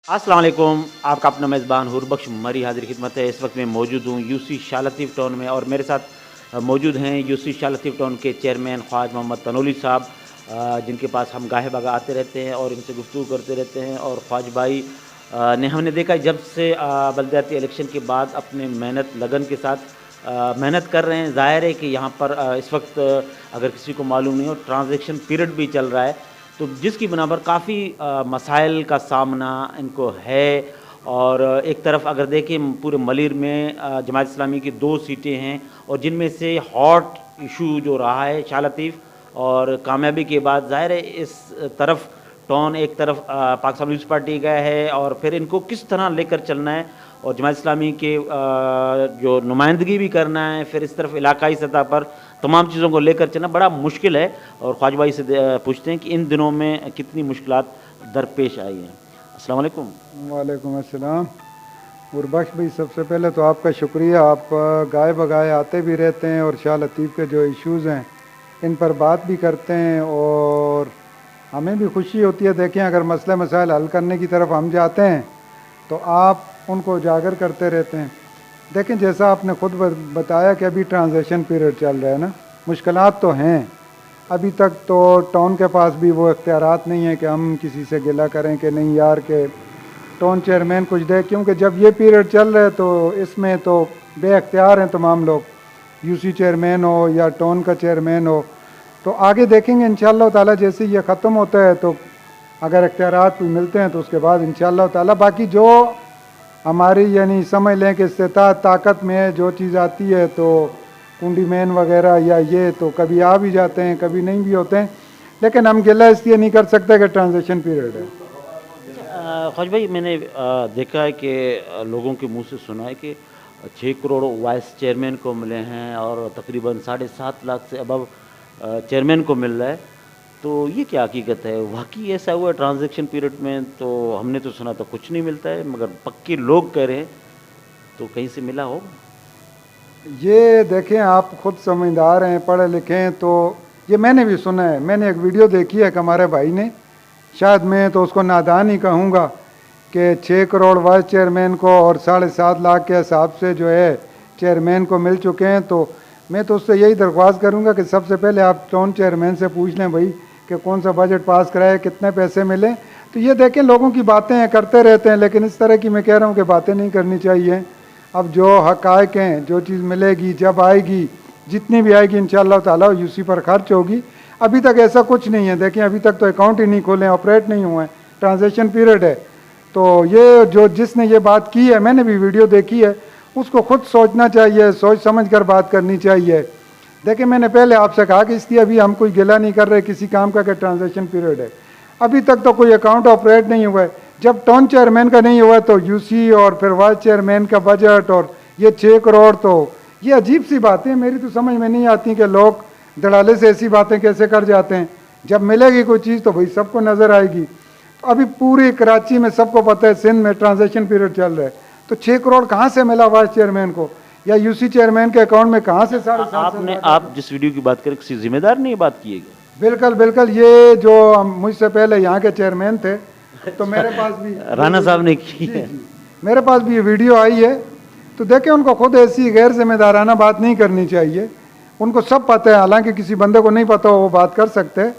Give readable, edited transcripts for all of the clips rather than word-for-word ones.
अस्सलाम वालेकुम। आपका अपना मेज़बान हुरबख्श मरी हाज़िर खिदमत है। इस वक्त मैं मौजूद हूँ यूसी शाह लतीफ़ टाउन में और मेरे साथ मौजूद हैं यूसी शाह लतीफ़ टाउन के चेयरमैन ख्वाजा मोहम्मद तनोली साहब, जिनके पास हम गाहे बगा आते रहते हैं और इनसे गुफ्तगू करते रहते हैं। और ख्वाजा भाई ने हमने देखा जब से बलदियाती इलेक्शन के बाद अपने मेहनत लगन के साथ मेहनत कर रहे हैं। ज़ाहिर है कि यहाँ पर इस वक्त अगर किसी को मालूम नहीं हो, ट्रांज़ैक्शन पीरियड भी चल रहा है, तो जिसकी बिना पर काफ़ी मसाइल का सामना इनको है। और एक तरफ अगर देखें पूरे मलिर में जमात इस्लामी की 2 सीटें हैं और जिनमें से हॉट इशू जो रहा है शाह लतीफ़ और कामयाबी के बाद ज़ाहिर है इस तरफ टॉन एक तरफ पाकिस्तान पीपल्स पार्टी का है और फिर इनको किस तरह लेकर चलना है और जमात इस्लामी के जो नुमाइंदगी भी करना है, फिर इस तरफ इलाकाई सतह पर तमाम चीज़ों को लेकर चलना बड़ा मुश्किल है। और ख्वाजा भाई से पूछते हैं कि इन दिनों में कितनी मुश्किलात दरपेश आई हैं। अस्सलाम वालेकुम। वालेकुम अस्सलाम। गुरबख्श भाई, सबसे पहले तो आपका शुक्रिया। आप गाए बगाए आते भी रहते हैं और शाह लतीफ़ के जो इश्यूज़ हैं इन पर बात भी करते हैं और हमें भी खुशी होती है। देखें, अगर मसले मसाइल हल करने की तरफ हम जाते हैं तो आप उनको उजागर करते रहते हैं। देखें, जैसा आपने ख़ुद बताया कि अभी ट्रांजिशन पीरियड चल रहा है ना, मुश्किलात तो हैं। अभी तक तो टाउन के पास भी वो इख्तियारात नहीं है कि हम किसी से गिला करें कि नहीं यार के टाउन चेयरमैन कुछ दे, क्योंकि जब ये पीरियड चल रहा है तो इसमें तो बेअख्तियार हैं तमाम लोग, यूसी चेयरमैन हो या टाउन का चेयरमैन हो। तो आगे देखेंगे इंशाअल्लाह ताला, जैसे ये ख़त्म होता है तो अगर इख्तियारात भी मिलते हैं तो उसके बाद इंशाअल्लाह ताला बाकी जो हमारी यानी समझ लें कि इस्तेताअत ताकत में जो चीज़ आती है तो कुंडी मैन वगैरह या ये तो कभी आ भी जाते हैं, कभी नहीं भी होते हैं, लेकिन हम गिला इसलिए नहीं कर सकते कि ट्रांजिशन पीरियड है। ख्वाजा भाई, मैंने देखा है कि लोगों के मुंह से सुना है कि 6 करोड़ वाइस चेयरमैन को मिले हैं और तकरीबन 7.5 लाख से अबव चेयरमैन को मिल रहा है। तो ये क्या हकीकत है? वाकई ऐसा हुआ है ट्रांजैक्शन पीरियड में? तो हमने तो सुना तो कुछ नहीं मिलता है, मगर पक्के लोग कह रहे हैं तो कहीं से मिला होगा। ये देखें, आप खुद समझदार हैं, पढ़े लिखे हैं, तो ये मैंने भी सुना है। मैंने एक वीडियो देखी है कि हमारे भाई ने, शायद मैं तो उसको नादान ही कहूँगा, कि 6 करोड़ वाइस चेयरमैन को और 7.5 लाख के हिसाब से जो है चेयरमैन को मिल चुके हैं। तो मैं तो उससे यही दरख्वास्त करूँगा कि सबसे पहले आप टाउन चेयरमैन से पूछ लें भाई कि कौन सा बजट पास कराए, कितने पैसे मिले। तो ये देखें, लोगों की बातें करते रहते हैं, लेकिन इस तरह की मैं कह रहा हूँ कि बातें नहीं करनी चाहिए। अब जो हक़ाइक़ हैं, जो चीज़ मिलेगी जब आएगी, जितनी भी आएगी इंशाअल्लाह ताला यूसी पर खर्च होगी। अभी तक ऐसा कुछ नहीं है। देखिए, अभी तक तो अकाउंट ही नहीं खोले, ऑपरेट नहीं हुए, ट्रांजिशन पीरियड है। तो ये जो जिसने ये बात की है, मैंने भी वीडियो देखी है, उसको खुद सोचना चाहिए, सोच समझ कर बात करनी चाहिए। देखिए, मैंने पहले आपसे कहा कि इसलिए अभी हम कोई गिला नहीं कर रहे किसी काम का कि ट्रांजिशन पीरियड है। अभी तक तो कोई अकाउंट ऑपरेट नहीं हुआ है। जब टाउन चेयरमैन का नहीं हुआ तो यूसी और फिर वाइस चेयरमैन का बजट और ये 6 करोड़, तो ये अजीब सी बातें मेरी तो समझ में नहीं आती कि लोग दलाले से ऐसी बातें कैसे कर जाते हैं। जब मिलेगी कोई चीज़ तो भाई सबको नज़र आएगी। तो अभी पूरी कराची में सबको पता है सिंध में ट्रांजिशन पीरियड चल रहा है, तो 6 करोड़ कहाँ से मिला वाइस चेयरमैन को या यूसी चेयरमैन के अकाउंट में कहाँ से? आप जिस वीडियो की बात करें, किसी जिम्मेदार ने ये बात की है? बिल्कुल बिल्कुल, ये जो मुझसे पहले यहाँ के चेयरमैन थे तो मेरे पास भी राना साहब ने की है। मेरे पास भी ये वीडियो आई है। तो देखें, उनको खुद ऐसी गैर जिम्मेदाराना बात नहीं करनी चाहिए। उनको सब पता है, हालांकि किसी बंदे को नहीं पता हो वो बात कर सकते हैं,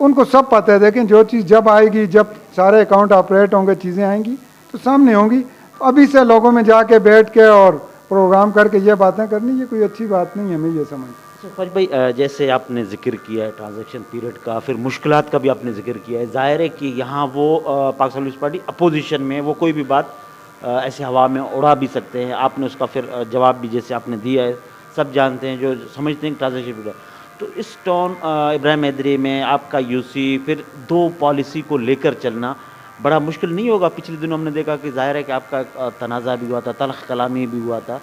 तो उनको सब पता है। देखें, जो चीज़ जब आएगी, जब सारे अकाउंट ऑपरेट होंगे, चीज़ें आएंगी तो सामने होंगी। तो अभी से लोगों में जाके बैठ के और प्रोग्राम करके ये बातें करनी, ये कोई अच्छी बात नहीं है, मैं ये समझता। ख्वाजा भाई, जैसे आपने जिक्र किया है ट्रांजैक्शन पीरियड का, फिर मुश्किलात का भी आपने जिक्र किया है। ज़ाहिर है कि यहाँ वो पाकिस्तान पीपल्स पार्टी अपोजिशन में, वो कोई भी बात ऐसे हवा में उड़ा भी सकते हैं। आपने उसका फिर जवाब भी जैसे आपने दिया है, सब जानते हैं जो समझते हैं ट्रांजैक्शन पीरियड। तो इस टाउन इब्राहिम हैदरी में आपका यूसी फिर 2 पॉलिसी को लेकर चलना बड़ा मुश्किल नहीं होगा? पिछले दिनों हमने देखा कि ज़ाहिर है कि आपका तनाज़ा भी हुआ था, तल्ख़ कलामी भी हुआ था,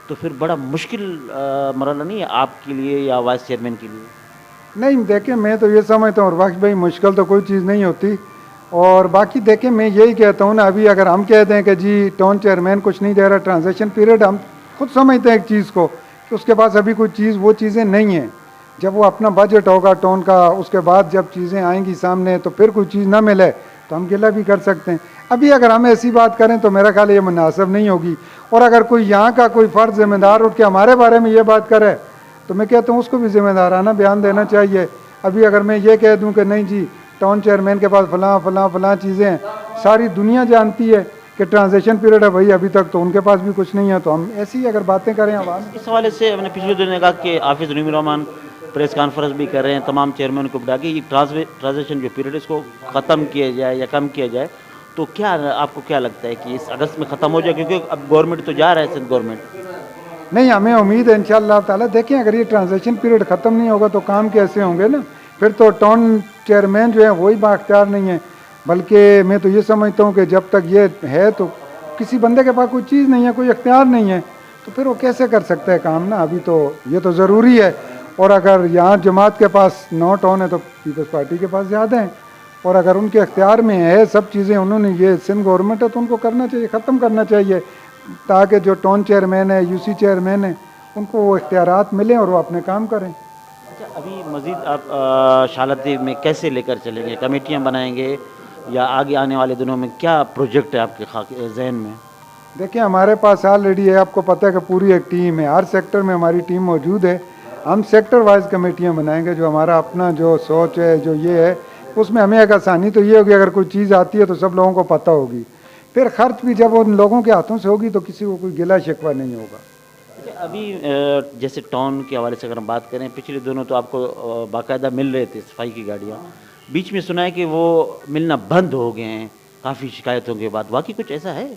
तो फिर बड़ा मुश्किल मरला नहीं है आपके लिए या वाइस चेयरमैन के लिए? नहीं, देखें, मैं तो ये समझता हूँ वक्त भाई, मुश्किल तो कोई चीज़ नहीं होती। और बाकी देखें, मैं यही कहता हूँ ना, अभी अगर हम कहते हैं कि जी टाउन चेयरमैन कुछ नहीं दे रहा ट्रांजिशन पीरियड, हम खुद समझते हैं एक चीज़ को कि उसके पास अभी कोई चीज़, वो चीज़ें नहीं हैं। जब वो अपना बजट होगा टाउन का, उसके बाद जब चीज़ें आएंगी सामने तो फिर कोई चीज़ ना मिले तो हम गिला भी कर सकते हैं। अभी अगर हम ऐसी बात करें तो मेरा ख्याल ये मुनासिब नहीं होगी। और अगर कोई यहाँ का कोई फ़र्द जिम्मेदार उठ के हमारे बारे में ये बात करे तो मैं कहता हूँ उसको भी जिम्मेदाराना बयान देना चाहिए। अभी अगर मैं ये कह दूँ कि नहीं जी टाउन चेयरमैन के पास फलां फलां फलां चीज़ें हैं, सारी दुनिया जानती है कि ट्रांजिशन पीरियड है भाई अभी तक तो उनके पास भी कुछ नहीं है, तो हम ऐसी अगर बातें करें आवाम इस हवाले से मैंने पिछले दिनों ने कहा कि हाफिज़ नईमुर रहमान प्रेस कॉन्फ्रेंस भी कर रहे हैं तमाम चेयरमैन को बुला के ये ट्रांजिशन जो पीरियड है इसको ख़त्म किया जाए या कम किया जाए। तो क्या आपको क्या लगता है कि इस अगस्त में ख़त्म हो जाए, क्योंकि अब गवर्नमेंट तो जा रहा है, सिंध गवर्नमेंट। नहीं, हमें उम्मीद है इंशाअल्लाह ताला। देखें अगर ये ट्रांजिशन पीरियड ख़त्म नहीं होगा तो काम कैसे होंगे ना, फिर तो टाउन चेयरमैन जो है वही बाख्तियार नहीं है। बल्कि मैं तो ये समझता हूँ कि जब तक ये है तो किसी बंदे के पास कोई चीज़ नहीं है, कोई इख्तियार नहीं है, तो फिर वो कैसे कर सकता है काम ना। अभी तो ये तो ज़रूरी है। और अगर यहाँ जमात के पास 9 टाउन है तो पीपल्स पार्टी के पास ज़्यादा हैं, और अगर उनके अख्तियार में है सब चीज़ें, उन्होंने ये सिंध गवर्नमेंट है तो उनको करना चाहिए, ख़त्म करना चाहिए, ताकि जो टाउन चेयरमैन है यूसी चेयरमैन है उनको वो इख्तियारात मिलें और वो अपने काम करें। अच्छा, अभी मज़ीद आप शालती में कैसे लेकर चलेंगे, कमेटियाँ बनाएंगे या आगे आने वाले दिनों में क्या प्रोजेक्ट है आपके जहन में? देखिए हमारे पास ऑलरेडी है, आपको पता है कि पूरी एक टीम है, हर सेक्टर में हमारी टीम मौजूद है। हम सेक्टर वाइज कमेटियाँ बनाएंगे, जो हमारा अपना जो सोच है जो ये है उसमें हमें एक आसानी तो ये होगी, अगर कोई चीज़ आती है तो सब लोगों को पता होगी, फिर खर्च भी जब उन लोगों के हाथों से होगी तो किसी को कोई गिला शिकवा नहीं होगा। अच्छा, अभी जैसे टाउन के हवाले से अगर हम बात करें, पिछले दिनों तो आपको बाकायदा मिल रहे थे सफाई की गाड़ियाँ, बीच में सुना है कि वो मिलना बंद हो गए हैं काफ़ी शिकायतों के बाद, वाकई कुछ ऐसा है?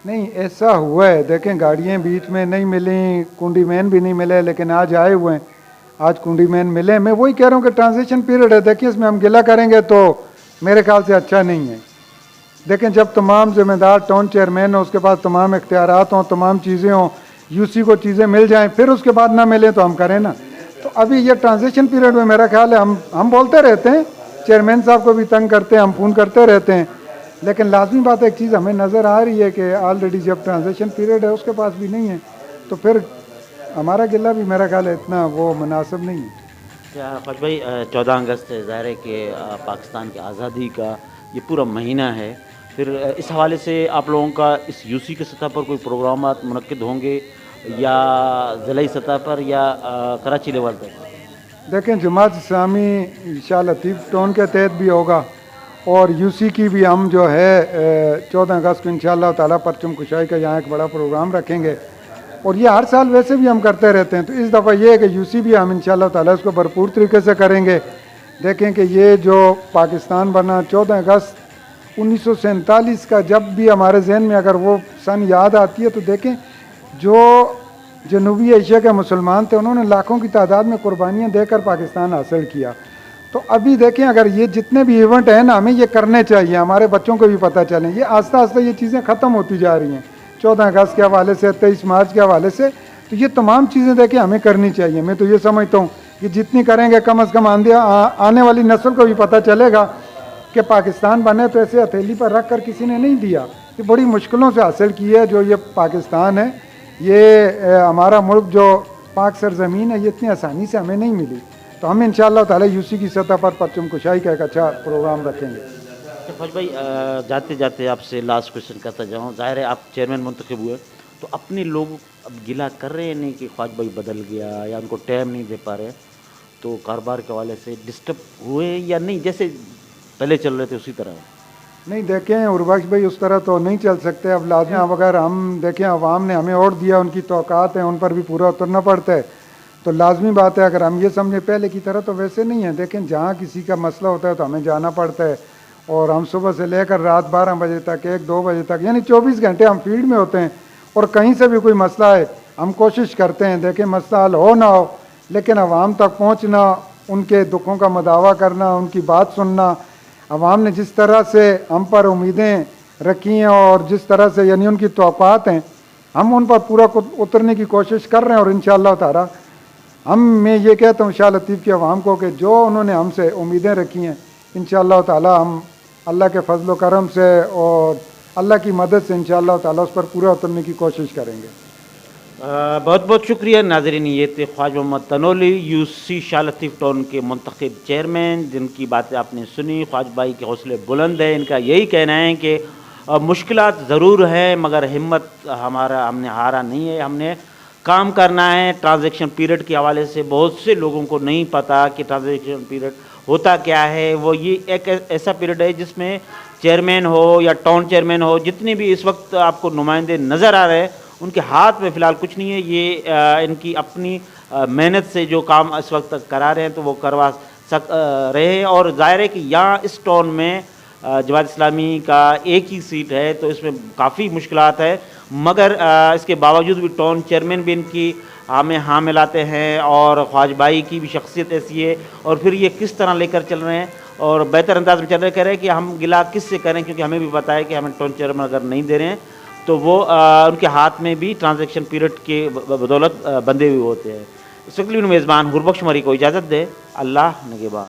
नहीं, ऐसा हुआ है। देखें गाड़ियाँ बीच में नहीं मिली, कुंडी मैन भी नहीं मिले, लेकिन आज आए हुए हैं, आज कुंडी मैन मिले। मैं वही कह रहा हूँ कि ट्रांजिशन पीरियड है, देखिए इसमें हम गिला करेंगे तो मेरे ख्याल से अच्छा नहीं है। देखें जब तमाम जिम्मेदार टाउन चेयरमैन हो, उसके पास तमाम इख्तियारात हों, तमाम चीज़ें हों, यूसी को चीज़ें मिल जाएं, फिर उसके बाद ना मिले तो हम करें ना। तो अभी ये ट्रांजिशन पीरियड में मेरा ख्याल है हम बोलते रहते हैं, चेयरमैन साहब को भी तंग करते हैं, हम फ़ोन करते रहते हैं, लेकिन लाजमी बात एक चीज़ हमें नज़र आ रही है कि ऑलरेडी जब ट्रांजिशन पीरियड है उसके पास भी नहीं है, तो फिर हमारा गिला भी मेरा ख्याल है इतना वो मुनासिब नहीं है। क्या ख्वाज भाई, 14 अगस्त है, ज़ाहिर है कि पाकिस्तान की आज़ादी का ये पूरा महीना है, फिर इस हवाले से आप लोगों का इस यूसी की सतह पर कोई प्रोग्राम मुनक्किद होंगे या ज़िलाई सतह पर या कराची लेवल पर? देखें जमात इस्लामी शाह लतीफ़ टाउन के तहत भी होगा और यूसी की भी हम जो है 14 अगस्त को इंशाअल्लाह ताला परचम कुशाई का यहाँ एक बड़ा प्रोग्राम रखेंगे, और ये हर साल वैसे भी हम करते रहते हैं। तो इस दफ़ा ये है कि यूसी भी हम इंशाअल्लाह ताला इसको भरपूर तरीके से करेंगे। देखें कि ये जो पाकिस्तान बना 14 अगस्त 1947 का, जब भी हमारे जहन में अगर वो सन याद आती है तो देखें जो जनूबी एशिया के मुसलमान थे उन्होंने लाखों की तादाद में कुर्बानियाँ देकर पाकिस्तान हासिल किया। तो अभी देखें अगर ये जितने भी इवेंट हैं ना हमें ये करने चाहिए, हमारे बच्चों को भी पता चले। ये आस्ता आस्ता ये चीज़ें ख़त्म होती जा रही हैं 14 अगस्त के हवाले से, 23 मार्च के हवाले से, तो ये तमाम चीज़ें देखें हमें करनी चाहिए। मैं तो ये समझता हूँ कि जितनी करेंगे कम अज़ कम आने वाली नस्ल को भी पता चलेगा कि पाकिस्तान बने तो ऐसे हथेली पर रख कर किसी ने नहीं दिया, ये बड़ी मुश्किलों से हासिल की है जो ये पाकिस्तान है। ये हमारा मुल्क जो पाक सरजमीन है ये इतनी आसानी से हमें नहीं मिली। तो हम इंशाअल्लाह ताला यूसी की सतह पर परचम कुशाई का एक अच्छा प्रोग्राम रखेंगे। ख्वाज भाई, जाते जाते आपसे लास्ट क्वेश्चन करता जाऊँ, ज़ाहिर है आप चेयरमैन मुंतखब हुए तो अपने लोग अब गिला कर रहे हैं नहीं कि ख्वाज भाई बदल गया या उनको टाइम नहीं दे पा रहे, तो कारोबार के हवाले से डिस्टर्ब हुए या नहीं, जैसे पहले चल रहे थे उसी तरह? नहीं देखें उर्वश भाई उस तरह तो नहीं चल सकते। अब लाजमी अगर हम देखें अवाम ने हमें और दिया, उनकी तौक़ात हैं, उन पर भी पूरा उतरना पड़ता है, तो लाजमी बात है अगर हम ये समझें पहले की तरह तो वैसे नहीं है। देखें जहाँ किसी का मसला होता है तो हमें जाना पड़ता है, और हम सुबह से लेकर रात 12 बजे तक 1-2 बजे तक यानी 24 घंटे हम फील्ड में होते हैं, और कहीं से भी कोई मसला है हम कोशिश करते हैं देखें मसला हल हो ना हो, लेकिन अवाम तक पहुँचना, उनके दुखों का मदावा करना, उनकी बात सुनना। अवाम ने जिस तरह से हम पर उम्मीदें रखी हैं और जिस तरह से यानी उनकी तौक़ात हैं, हम उन पर पूरा उतरने की कोशिश कर रहे हैं। और इंशाअल्लाह ताला मैं ये कहता हूँ शाह लतीफ़ की आवाम को कि जो उन्होंने हमसे उम्मीदें रखी हैं इंशाअल्लाह ताला हम अल्लाह के फजल व करम से और अल्लाह की मदद से इंशाअल्लाह ताला उस पर पूरा उतरने की कोशिश करेंगे। बहुत बहुत शुक्रिया नाज़रीन, ये थे ख्वाज मोहम्मद तनोली, यूसी शाह लतीफ़ टाउन के मुंतखब चेयरमैन, जिनकी बातें आपने सुनी। ख्वाज भाई के हौसले बुलंद है, इनका यही कहना है कि मुश्किलात ज़रूर हैं मगर हिम्मत हमने हारा नहीं है। हमने काम करना है। ट्रांज़ैक्शन पीरियड के हवाले से बहुत से लोगों को नहीं पता कि ट्रांज़ैक्शन पीरियड होता क्या है। वो ये एक ऐसा पीरियड है जिसमें चेयरमैन हो या टाउन चेयरमैन हो, जितने भी इस वक्त आपको नुमाइंदे नज़र आ रहे हैं, उनके हाथ में फ़िलहाल कुछ नहीं है। ये इनकी अपनी मेहनत से जो काम इस वक्त करा रहे हैं तो वो करवा रहे हैं। और ज़ाहिर है कि यहाँ इस टाउन में जमात इस्लामी का एक ही सीट है तो इसमें काफ़ी मुश्किलात है, मगर इसके बावजूद भी टाउन चेयरमैन भी इनकी हमें हाँ मिलाते हैं और ख्वाज भाई की भी शख्सियत ऐसी है। और फिर ये किस तरह लेकर चल रहे हैं और बेहतर अंदाज में चल रहे, कह रहे हैं कि हम गिला किस से करें, क्योंकि हमें भी पता है कि हमें टाउन चेयरमैन अगर नहीं दे रहे हैं तो वो उनके हाथ में भी ट्रांजैक्शन पीरियड के बदौलत बंधे हुए होते हैं। इस वक्त मेज़बान हुरबख्श मरी को इजाज़त दे। अल्लाह नगेबान।